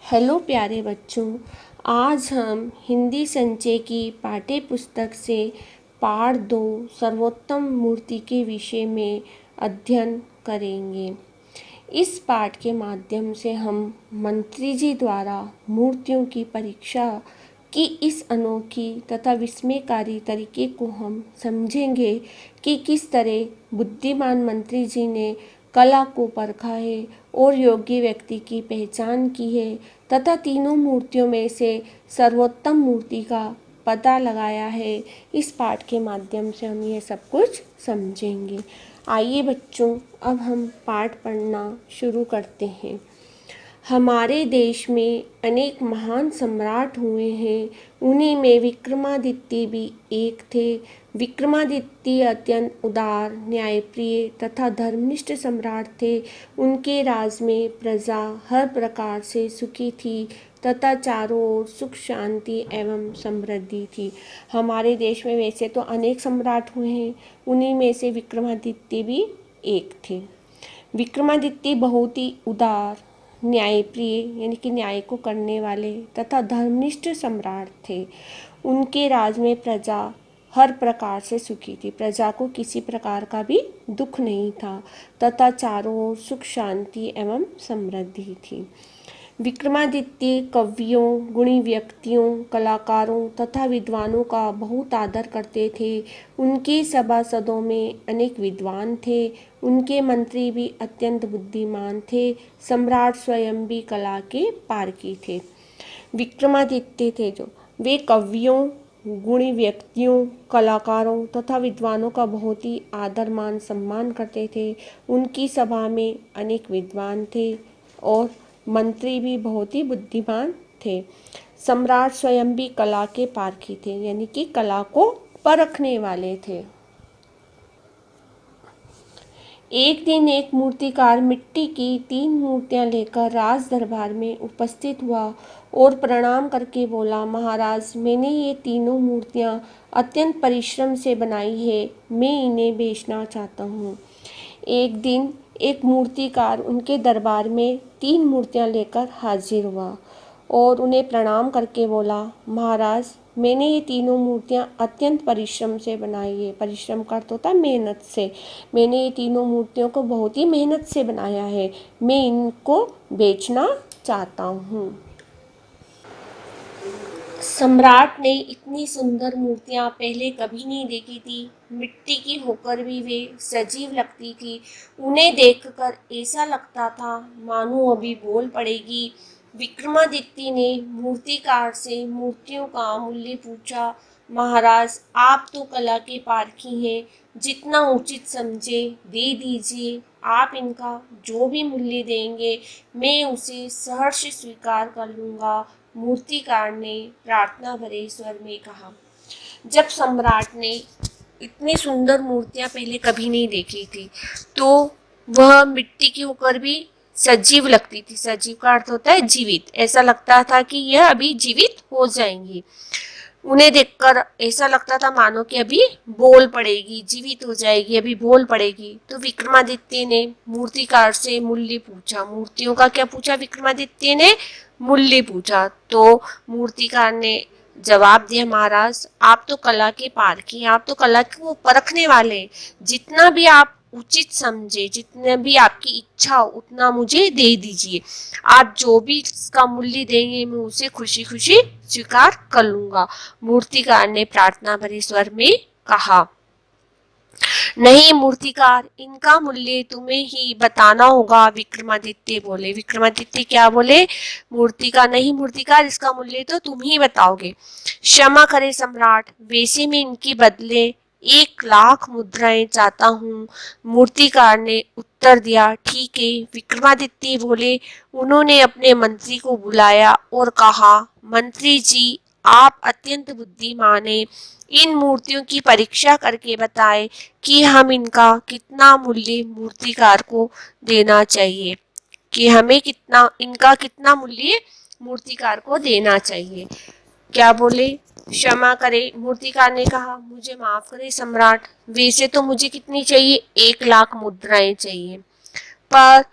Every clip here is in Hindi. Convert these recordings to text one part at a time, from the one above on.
हेलो प्यारे बच्चों, आज हम हिंदी संचय की पाठ्य पुस्तक से पाठ 2 सर्वोत्तम मूर्ति के विषय में अध्ययन करेंगे। इस पाठ के माध्यम से हम मंत्री जी द्वारा मूर्तियों की परीक्षा की इस अनोखी तथा विस्मयकारी तरीके को हम समझेंगे कि किस तरह बुद्धिमान मंत्री जी ने कला को परखा है और योग्य व्यक्ति की पहचान की है तथा तीनों मूर्तियों में से सर्वोत्तम मूर्ति का पता लगाया है। इस पाठ के माध्यम से हम ये सब कुछ समझेंगे। आइए बच्चों, अब हम पाठ पढ़ना शुरू करते हैं। हमारे देश में अनेक महान सम्राट हुए हैं, उन्हीं में विक्रमादित्य भी एक थे। विक्रमादित्य अत्यंत उदार, न्यायप्रिय तथा धर्मनिष्ठ सम्राट थे। उनके राज में प्रजा हर प्रकार से सुखी थी तथा चारों ओर सुख शांति एवं समृद्धि थी। हमारे देश में वैसे तो अनेक सम्राट हुए हैं, उन्हीं में से विक्रमादित्य भी एक थे। विक्रमादित्य बहुत ही उदार, न्यायप्रिय यानी कि न्याय को करने वाले तथा धर्मनिष्ठ सम्राट थे। उनके राज में प्रजा हर प्रकार से सुखी थी, प्रजा को किसी प्रकार का भी दुख नहीं था तथा चारों ओर सुख शांति एवं समृद्धि थी। विक्रमादित्य कवियों, गुणी व्यक्तियों, कलाकारों तथा विद्वानों का बहुत आदर करते थे। उनके सभासदों में अनेक विद्वान थे। उनके मंत्री भी अत्यंत बुद्धिमान थे। सम्राट स्वयं भी कला के पारखी थे। विक्रमादित्य थे जो, वे कवियों, गुणी व्यक्तियों, कलाकारों तथा विद्वानों का बहुत ही आदर मान सम्मान करते थे। उनकी सभा में अनेक विद्वान थे और मंत्री भी बहुत ही बुद्धिमान थे। सम्राट स्वयं भी कला के पारखी थे, यानी कि कला को परखने वाले थे। एक दिन एक मूर्तिकार मिट्टी की 3 मूर्तियां लेकर राज दरबार में उपस्थित हुआ और प्रणाम करके बोला, महाराज, मैंने ये तीनों मूर्तियां अत्यंत परिश्रम से बनाई है, मैं इन्हें बेचना चाहता हूँ। एक दिन एक मूर्तिकार उनके दरबार में 3 मूर्तियां लेकर हाजिर हुआ और उन्हें प्रणाम करके बोला, महाराज, मैंने ये तीनों मूर्तियां अत्यंत परिश्रम से बनाई है। परिश्रम का अर्थ होता है मेहनत से। मैंने ये तीनों मूर्तियों को बहुत ही मेहनत से बनाया है, मैं इनको बेचना चाहता हूँ। सम्राट ने इतनी सुंदर मूर्तियां पहले कभी नहीं देखी थी। मिट्टी की होकर भी वे सजीव लगती थी। उन्हें देखकर ऐसा लगता था मानो अभी बोल पड़ेगी। विक्रमादित्य ने मूर्तिकार से मूर्तियों का मूल्य पूछा। महाराज, आप तो कला के पारखी हैं, जितना उचित समझे दे दीजिए। आप इनका जो भी मूल्य देंगे मैं उसे सहर्ष स्वीकार कर लूँगा। मूर्तिकार ने प्रार्थना भरे स्वर में कहा। जब सम्राट ने इतनी सुंदर मूर्तियां पहले कभी नहीं देखी थी, तो वह मिट्टी की होकर भी सजीव लगती थी। सजीव का अर्थ होता है जीवित। ऐसा लगता था कि यह अभी जीवित हो जाएंगी। उन्हें देखकर ऐसा लगता था मानो कि अभी बोल पड़ेगी, जीवित हो जाएगी, अभी बोल पड़ेगी। तो विक्रमादित्य ने मूर्तिकार से मूल्य पूछा। मूर्तियों का क्या पूछा? विक्रमादित्य ने मूल्य पूछा। तो मूर्तिकार ने जवाब दिया, महाराज, आप तो कला के पारखी, आप तो कला को परखने वाले, जितना भी आप उचित समझे, जितने भी आपकी इच्छा हो उतना मुझे दे दीजिए। आप जो भी इसका मूल्य देंगे मैं उसे खुशी खुशी स्वीकार कर लूंगा। मूर्तिकार ने प्रार्थना भरे स्वर में कहा। नहीं मूर्तिकार, इनका मूल्य तुम्हें ही बताना होगा, विक्रमादित्य बोले। विक्रमादित्य क्या बोले? मूर्तिकार, नहीं मूर्तिकार, इसका मूल्य तो तुम ही बताओगे। क्षमा करे सम्राट, वैसे में इनकी बदले 1,00,000 मुद्राएं चाहता हूँ। मूर्तिकार ने उत्तर दिया। ठीक है, विक्रमादित्य बोले। उन्होंने अपने मंत्री को बुलाया और कहा, मंत्री जी, आप अत्यंत बुद्धिमान हैं। इन मूर्तियों की परीक्षा करके बताएं कि हम इनका कितना मूल्य मूर्तिकार को देना चाहिए, कि हमें कितना, इनका कितना मूल्य मूर्तिकार को देना चाहिए। क्या बोले? क्षमा करे, मूर्तिकार ने कहा, मुझे माफ करे सम्राट, वैसे तो मुझे कितनी चाहिए? 1,00,000 मुद्राएं चाहिए, पर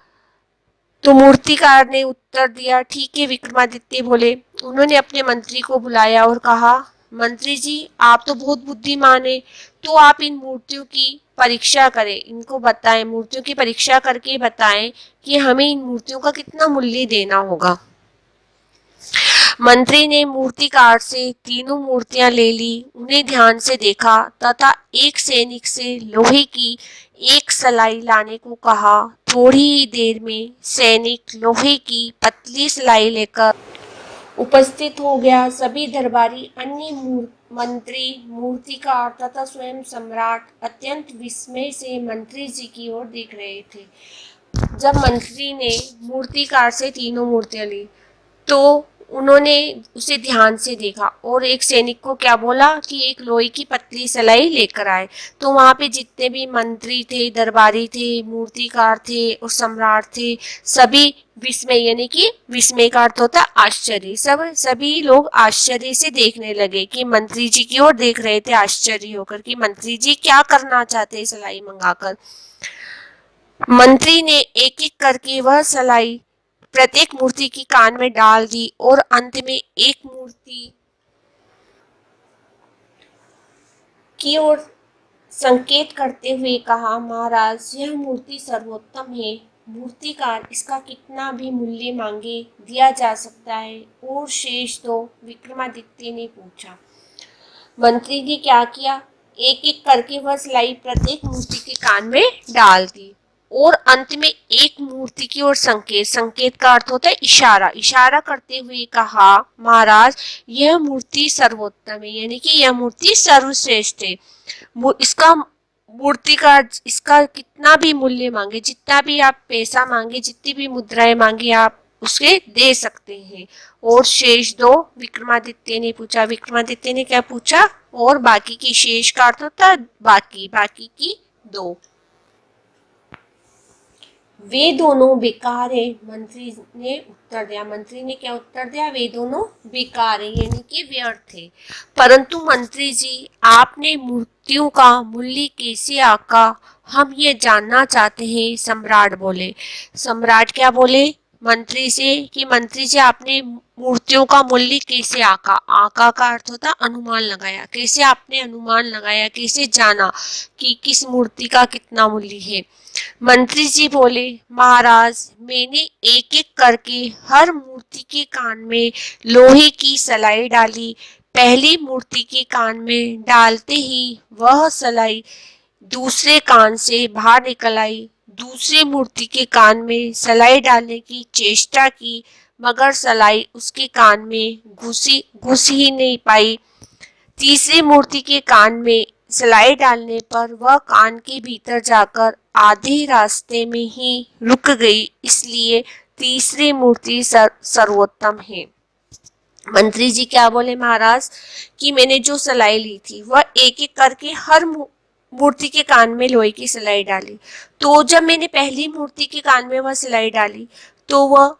तो मूर्तिकार ने उत्तर दिया, ठीक है। विक्रमादित्य बोले। उन्होंने अपने मंत्री को बुलाया और कहा, मंत्री जी, आप तो बहुत बुद्धिमान है, तो आप इन मूर्तियों की परीक्षा करें, इनको बताएं, मूर्तियों की परीक्षा करके बताएं कि हमें इन मूर्तियों का कितना मूल्य देना होगा। मंत्री ने मूर्तिकार से तीनों मूर्तियां ले ली, उन्हें ध्यान से देखा तथा एक सैनिक से लोहे की एक सलाई लाने को कहा। थोड़ी ही देर में सैनिक लोहे की पतली सलाई लेकर उपस्थित हो गया। सभी दरबारी, अन्य मंत्री, मूर्तिकार तथा स्वयं सम्राट अत्यंत विस्मय से मंत्री जी की ओर देख रहे थे। जब मंत्री ने मूर्तिकार से तीनों मूर्तियां ली तो उन्होंने उसे ध्यान से देखा और एक सैनिक को क्या बोला कि एक लोहे की पतली सलाई लेकर आए। तो वहां पे जितने भी मंत्री थे, दरबारी थे, मूर्तिकार थे और सम्राट थे, सभी विस्मय, यानी कि विस्मय का अर्थ होता आश्चर्य, सभी लोग आश्चर्य से देखने लगे कि मंत्री जी की ओर देख रहे थे आश्चर्य होकर कि मंत्री जी क्या करना चाहते सलाई मंगाकर। मंत्री ने एक एक करके वह सलाई प्रत्येक मूर्ति की कान में डाल दी और अंत में एक मूर्ति की ओर संकेत करते हुए कहा, महाराज, यह मूर्ति सर्वोत्तम है। मूर्तिकार, इसका कितना भी मूल्य मांगे दिया जा सकता है, और शेष दो? विक्रमादित्य ने पूछा। मंत्री ने क्या किया, एक एक करके वह सिलाई प्रत्येक मूर्ति के कान में डाल दी और अंत में एक मूर्ति की ओर संकेत, संकेत का अर्थ होता है इशारा, इशारा करते हुए कहा, महाराज, यह मूर्ति सर्वोत्तम है, यानी कि यह मूर्ति सर्वश्रेष्ठ है। इसका मूर्ति का, इसका कितना भी मूल्य मांगे, जितना भी आप पैसा मांगे, जितनी भी मुद्राएं मांगे, आप उसे दे सकते हैं। और शेष दो? विक्रमादित्य ने पूछा। विक्रमादित्य ने क्या पूछा? और बाकी की, शेष का अर्थ होता है बाकी, बाकी की दो। वे दोनों बेकार है, मंत्री ने उत्तर दिया। मंत्री ने क्या उत्तर दिया? वे दोनों बेकार है, यानी कि व्यर्थ है। परंतु मंत्री जी, आपने मूर्तियों का मूल्य कैसे आका, हम ये जानना चाहते हैं, सम्राट बोले। सम्राट क्या बोले मंत्री से कि मंत्री जी, आपने मूर्तियों का मूल्य कैसे आका? आका का अर्थ होता अनुमान लगाया। कैसे आपने अनुमान लगाया, कैसे जाना कि किस मूर्ति का कितना मूल्य है? मंत्री जी बोले, महाराज, मैंने एक एक करके हर मूर्ति के कान में लोहे की सलाई डाली। पहली मूर्ति के कान में डालते ही वह सलाई दूसरे कान से बाहर निकल आई। दूसरी मूर्ति के कान में सलाई डालने की चेष्टा की, मगर सलाई उसके कान में घुस ही नहीं पाई। तीसरी मूर्ति के कान में सिलाई डालने पर वह कान के भीतर जाकर आधे रास्ते में ही रुक गई, इसलिए तीसरी मूर्ति सर्वोत्तम है। मंत्री जी क्या बोले, महाराज, कि मैंने जो सिलाई ली थी वह एक एक करके हर मूर्ति के कान में लोहे की सिलाई डाली। तो जब मैंने पहली मूर्ति के कान में वह सिलाई डाली तो वह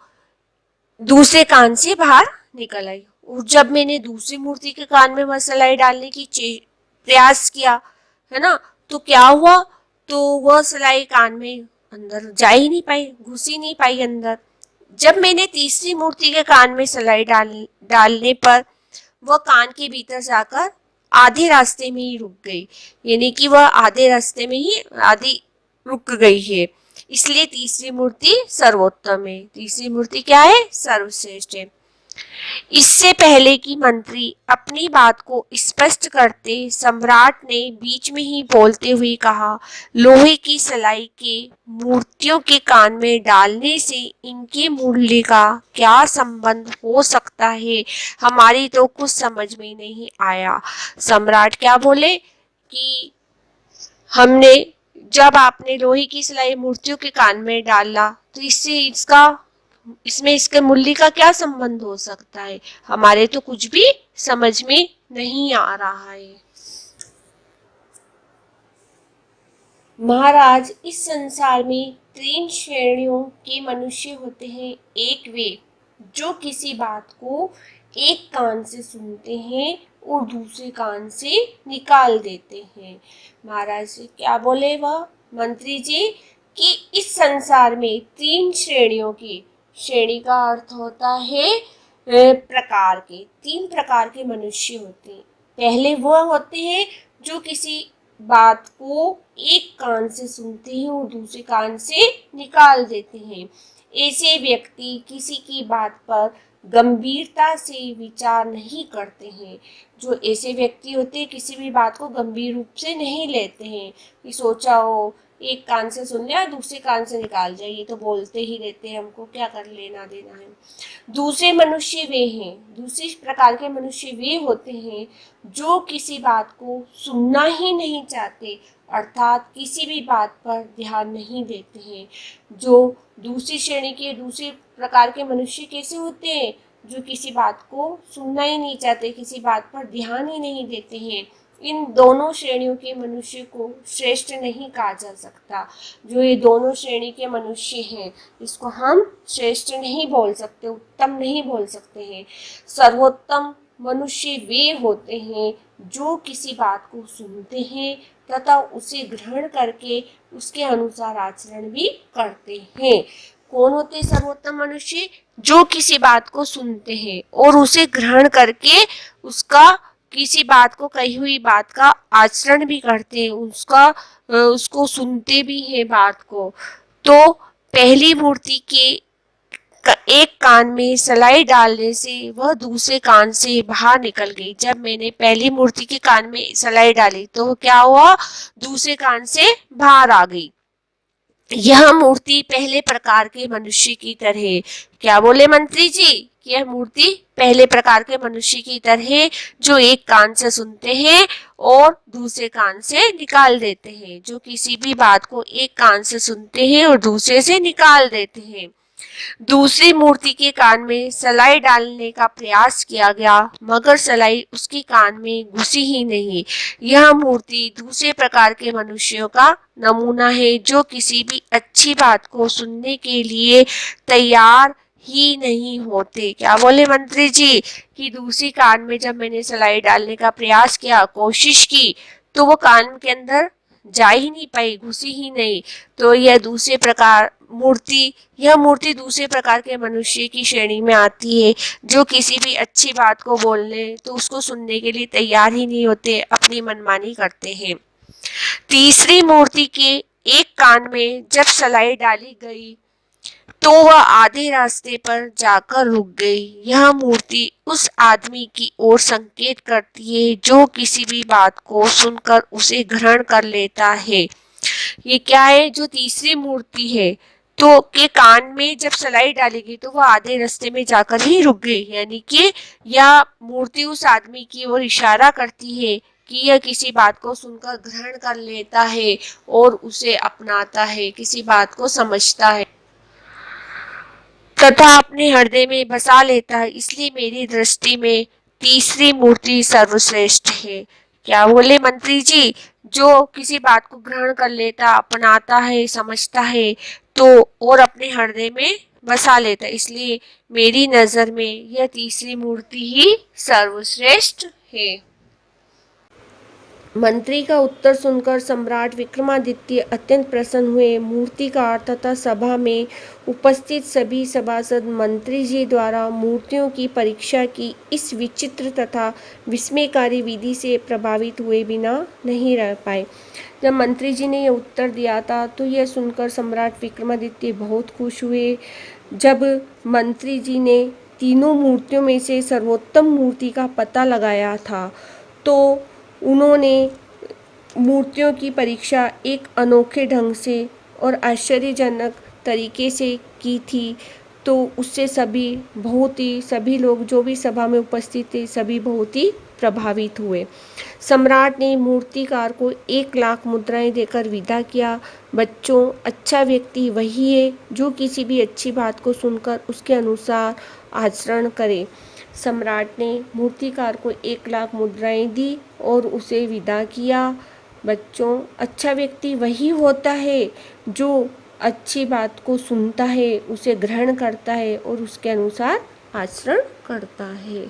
दूसरे कान से बाहर निकल आई, और जब मैंने दूसरी मूर्ति के कान में वह सिलाई डालने की प्रयास किया, है ना, तो क्या हुआ? तो वह सिलाई कान में अंदर जा ही नहीं पाई, घुस ही नहीं पाई अंदर। जब मैंने तीसरी मूर्ति के कान में सिलाई डालने पर वह कान के भीतर जाकर आधे रास्ते में ही रुक गई, यानी कि वह आधे रास्ते में ही आधी रुक गई है, इसलिए तीसरी मूर्ति सर्वोत्तम है। तीसरी मूर्ति क्या है? सर्वश्रेष्ठ है। इससे पहले कि मंत्री अपनी बात को स्पष्ट करते, सम्राट ने बीच में ही बोलते हुए कहा, लोहे की सलाई के मूर्तियों के कान में डालने से इनके मूल्य का क्या संबंध हो सकता है? हमारी तो कुछ समझ में नहीं आया। सम्राट क्या बोले कि हमने, जब आपने लोहे की सिलाई मूर्तियों के कान में डाला तो इसमें इसके मूल्य का क्या संबंध हो सकता है? हमारे तो कुछ भी समझ में नहीं आ रहा है। महाराज, इस संसार में 3 श्रेणियों के मनुष्य होते हैं। एक वे जो किसी बात को एक कान से सुनते हैं और दूसरे कान से निकाल देते हैं। महाराज क्या बोले वह मंत्री जी कि इस संसार में 3 श्रेणियों की, श्रेणी का अर्थ होता है प्रकार के, 3 प्रकार के मनुष्य होते हैं। पहले वो होते हैं जो किसी बात को एक कान से सुनते हैं और दूसरे कान से निकाल देते हैं। ऐसे व्यक्ति किसी की बात पर गंभीरता से विचार नहीं करते हैं। जो ऐसे व्यक्ति होते हैं किसी भी बात को गंभीर रूप से नहीं लेते हैं कि सोचा हो एक कान से सुन लिया दूसरे कान से निकाल जाए, ये तो बोलते ही रहते हैं, हमको क्या कर लेना देना है। दूसरे प्रकार के मनुष्य वे होते हैं जो किसी बात को सुनना ही नहीं चाहते, अर्थात किसी भी बात पर ध्यान नहीं देते हैं। जो दूसरे प्रकार के मनुष्य कैसे होते हैं, जो किसी बात को सुनना ही नहीं चाहते, किसी बात पर ध्यान ही नहीं देते हैं। इन दोनों श्रेणियों के मनुष्य को श्रेष्ठ नहीं कहा जा सकता। जो ये दोनों श्रेणी के मनुष्य हैं इसको हम श्रेष्ठ नहीं बोल सकते, उत्तम नहीं बोल सकते हैं। सर्वोत्तम मनुष्य वे होते हैं जो किसी बात को सुनते हैं तथा उसे ग्रहण करके उसके अनुसार आचरण भी करते हैं। कौन होते हैं सर्वोत्तम मनुष्य? जो किसी बात को सुनते हैं और उसे ग्रहण करके उसका, किसी बात को, कही हुई बात का आचरण भी करते हैं, उसको सुनते भी हैं बात को। तो पहली मूर्ति के एक कान में सलाई डालने से वह दूसरे कान से बाहर निकल गई। जब मैंने पहली मूर्ति के कान में सलाई डाली तो क्या हुआ, दूसरे कान से बाहर आ गई। यह मूर्ति पहले प्रकार के मनुष्य की तरह, क्या बोले मंत्री जी, यह मूर्ति पहले प्रकार के मनुष्य की तरह जो एक कान से सुनते हैं और दूसरे कान से निकाल देते हैं, जो किसी भी बात को एक कान से सुनते हैं और दूसरे से निकाल देते हैं। दूसरी मूर्ति के कान में सलाई डालने का प्रयास किया गया मगर सलाई उसके कान में घुसी ही नहीं। यह मूर्ति दूसरे प्रकार के मनुष्यों का नमूना है जो किसी भी अच्छी बात को सुनने के लिए तैयार ही नहीं होते। क्या बोले मंत्री जी कि दूसरी कान में जब मैंने सलाई डालने का प्रयास किया, कोशिश की, तो वो कान के अंदर जा ही नहीं पाई, घुसी ही नहीं। तो यह मूर्ति दूसरे प्रकार के मनुष्य की श्रेणी में आती है जो किसी भी अच्छी बात को बोलने तो उसको सुनने के लिए तैयार ही नहीं होते, अपनी मनमानी करते हैं। तीसरी मूर्ति के एक कान में जब सलाई डाली गई तो वह आधे रास्ते पर जाकर रुक गई। यह मूर्ति उस आदमी की ओर संकेत करती है जो किसी भी बात को सुनकर उसे ग्रहण कर लेता है। ये क्या है, जो तीसरी मूर्ति है तो के कान में जब सलाई डाली गई तो वह आधे रास्ते में जाकर ही रुक गई, यानी कि यह मूर्ति उस आदमी की ओर इशारा करती है कि यह किसी बात को सुनकर ग्रहण कर लेता है और उसे अपनाता है, किसी बात को समझता है तथा अपने हृदय में बसा लेता है। इसलिए मेरी दृष्टि में तीसरी मूर्ति सर्वश्रेष्ठ है। क्या बोले मंत्री जी, जो किसी बात को ग्रहण कर लेता, अपनाता है, समझता है तो और अपने हृदय में बसा लेता, इसलिए मेरी नजर में यह तीसरी मूर्ति ही सर्वश्रेष्ठ है। मंत्री का उत्तर सुनकर सम्राट विक्रमादित्य अत्यंत प्रसन्न हुए। मूर्तिकार तथा सभा में उपस्थित सभी सभासद मंत्री जी द्वारा मूर्तियों की परीक्षा की इस विचित्र तथा विस्मयकारी विधि से प्रभावित हुए बिना नहीं रह पाए। जब मंत्री जी ने यह उत्तर दिया था तो यह सुनकर सम्राट विक्रमादित्य बहुत खुश हुए। जब मंत्री जी ने तीनों मूर्तियों में से सर्वोत्तम मूर्ति का पता लगाया था तो उन्होंने मूर्तियों की परीक्षा एक अनोखे ढंग से और आश्चर्यजनक तरीके से की थी। तो उससे सभी लोग जो भी सभा में उपस्थित थे सभी बहुत ही प्रभावित हुए। सम्राट ने मूर्तिकार को 1,00,000 मुद्राएं देकर विदा किया। बच्चों, अच्छा व्यक्ति वही है जो किसी भी अच्छी बात को सुनकर उसके अनुसार आचरण करे। सम्राट ने मूर्तिकार को 1,00,000 मुद्राएं दी और उसे विदा किया। बच्चों, अच्छा व्यक्ति वही होता है जो अच्छी बात को सुनता है, उसे ग्रहण करता है और उसके अनुसार आचरण करता है।